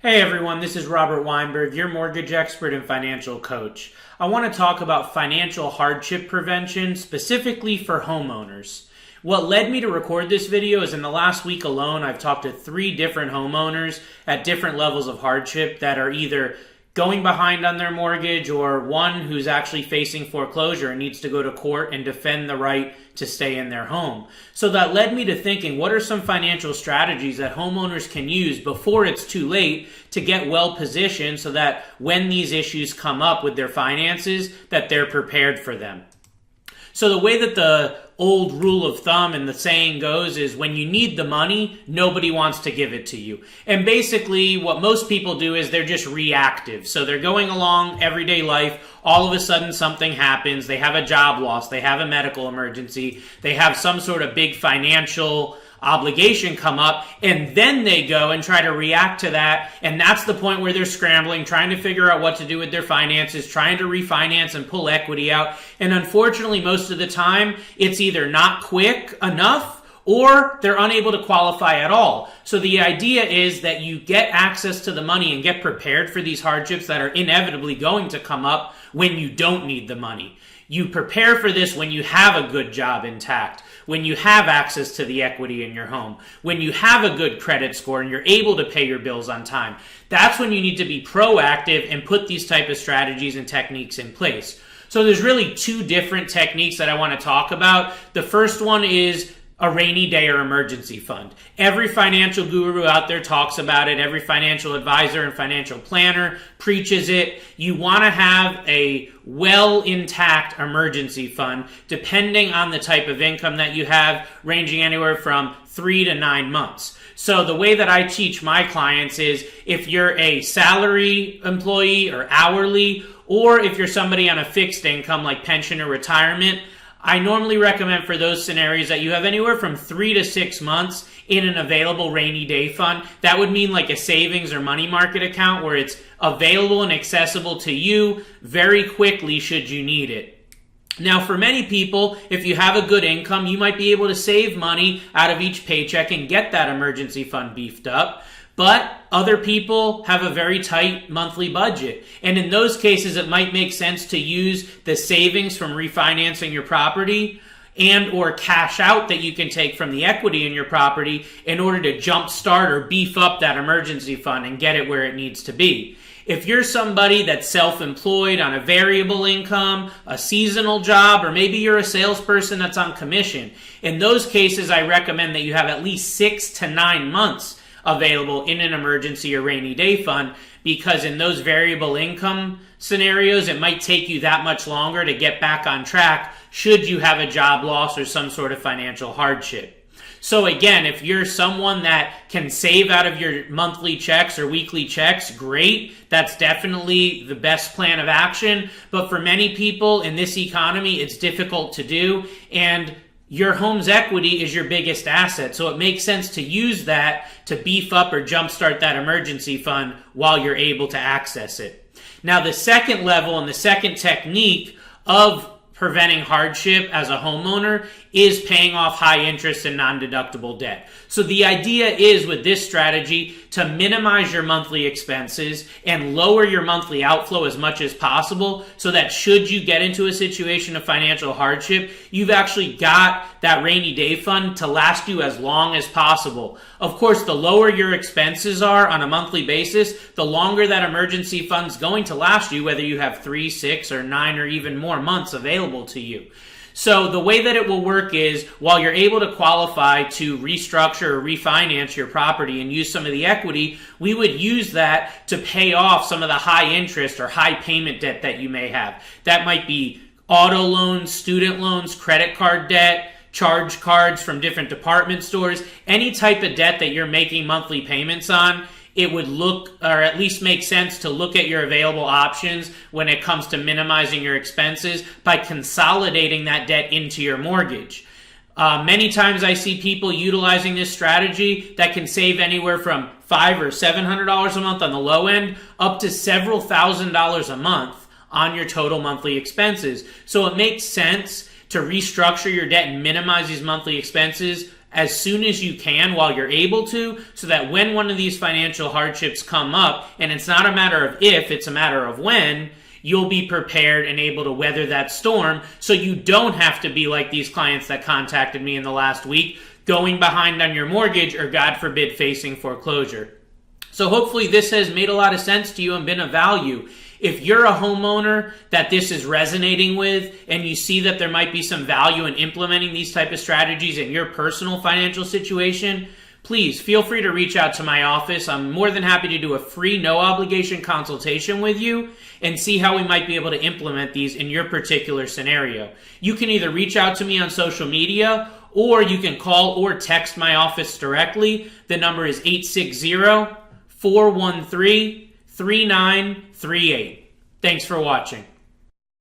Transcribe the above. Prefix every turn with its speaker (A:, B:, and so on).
A: Hey everyone, this is Robert Weinberg, your mortgage expert and financial coach. I want to talk about financial hardship prevention, specifically for homeowners. What led me to record this video is in the last week alone, I've talked to 3 different homeowners at different levels of hardship that are either going behind on their mortgage or one who's actually facing foreclosure and needs to go to court and defend the right to stay in their home. So that led me to thinking, what are some financial strategies that homeowners can use before it's too late to get well positioned so that when these issues come up with their finances, that they're prepared for them. So the way that the old rule of thumb and the saying goes is when you need the money, nobody wants to give it to you. And basically what most people do is they're just reactive. So they're going along everyday life. All of a sudden something happens. They have a job loss. They have a medical emergency. They have some sort of big financial obligation come up, and then they go and try to react to that, and that's the point where they're scrambling, trying to figure out what to do with their finances, trying to refinance and pull equity out, and unfortunately most of the time it's either not quick enough or they're unable to qualify at all. So the idea is that you get access to the money and get prepared for these hardships that are inevitably going to come up when you don't need the money. You prepare for this when you have a good job intact, when you have access to the equity in your home, when you have a good credit score and you're able to pay your bills on time. That's when you need to be proactive and put these type of strategies and techniques in place. So there's really 2 different techniques that I want to talk about. The first one is a rainy day or emergency fund. Every financial guru out there talks about it. Every financial advisor and financial planner preaches it. You want to have a well intact emergency fund depending on the type of income that you have, ranging anywhere from 3 to 9 months. So the way that I teach my clients is if you're a salary employee or hourly, or if you're somebody on a fixed income like pension or retirement, I normally recommend for those scenarios that you have anywhere from 3 to 6 months in an available rainy day fund. That would mean like a savings or money market account where it's available and accessible to you very quickly should you need it. Now, for many people, if you have a good income, you might be able to save money out of each paycheck and get that emergency fund beefed up. But other people have a very tight monthly budget. And in those cases, it might make sense to use the savings from refinancing your property and or cash out that you can take from the equity in your property in order to jumpstart or beef up that emergency fund and get it where it needs to be. If you're somebody that's self-employed on a variable income, a seasonal job, or maybe you're a salesperson that's on commission, in those cases, I recommend that you have at least 6 to 9 months available in an emergency or rainy day fund, because in those variable income scenarios, it might take you that much longer to get back on track should you have a job loss or some sort of financial hardship. So again, if you're someone that can save out of your monthly checks or weekly checks, great. That's definitely the best plan of action. But for many people in this economy, it's difficult to do, and your home's equity is your biggest asset, so it makes sense to use that to beef up or jumpstart that emergency fund while you're able to access it. Now, the second level and the second technique of preventing hardship as a homeowner is paying off high interest and non-deductible debt. So the idea is with this strategy to minimize your monthly expenses and lower your monthly outflow as much as possible so that should you get into a situation of financial hardship, you've actually got that rainy day fund to last you as long as possible. Of course, the lower your expenses are on a monthly basis, the longer that emergency fund's going to last you, whether you have 3, 6, or 9 or even more months available to you. So the way that it will work is while you're able to qualify to restructure or refinance your property and use some of the equity, we would use that to pay off some of the high interest or high payment debt that you may have. That might be auto loans, student loans, credit card debt, charge cards from different department stores, any type of debt that you're making monthly payments on. It would look, or at least make sense to look at your available options when it comes to minimizing your expenses by consolidating that debt into your mortgage. Many times I see people utilizing this strategy that can save anywhere from $500 or $700 a month on the low end up to several $1,000s a month on your total monthly expenses. So it makes sense to restructure your debt and minimize these monthly expenses as soon as you can while you're able to, so that when one of these financial hardships come up, and it's not a matter of if, it's a matter of when, you'll be prepared and able to weather that storm, so you don't have to be like these clients that contacted me in the last week, going behind on your mortgage or, God forbid, facing foreclosure. So hopefully this has made a lot of sense to you and been of value. If you're a homeowner that this is resonating with and you see that there might be some value in implementing these type of strategies in your personal financial situation, please feel free to reach out to my office. I'm more than happy to do a free, no obligation consultation with you and see how we might be able to implement these in your particular scenario. You can either reach out to me on social media, or you can call or text my office directly. The number is 860-413-3938. Thanks for watching.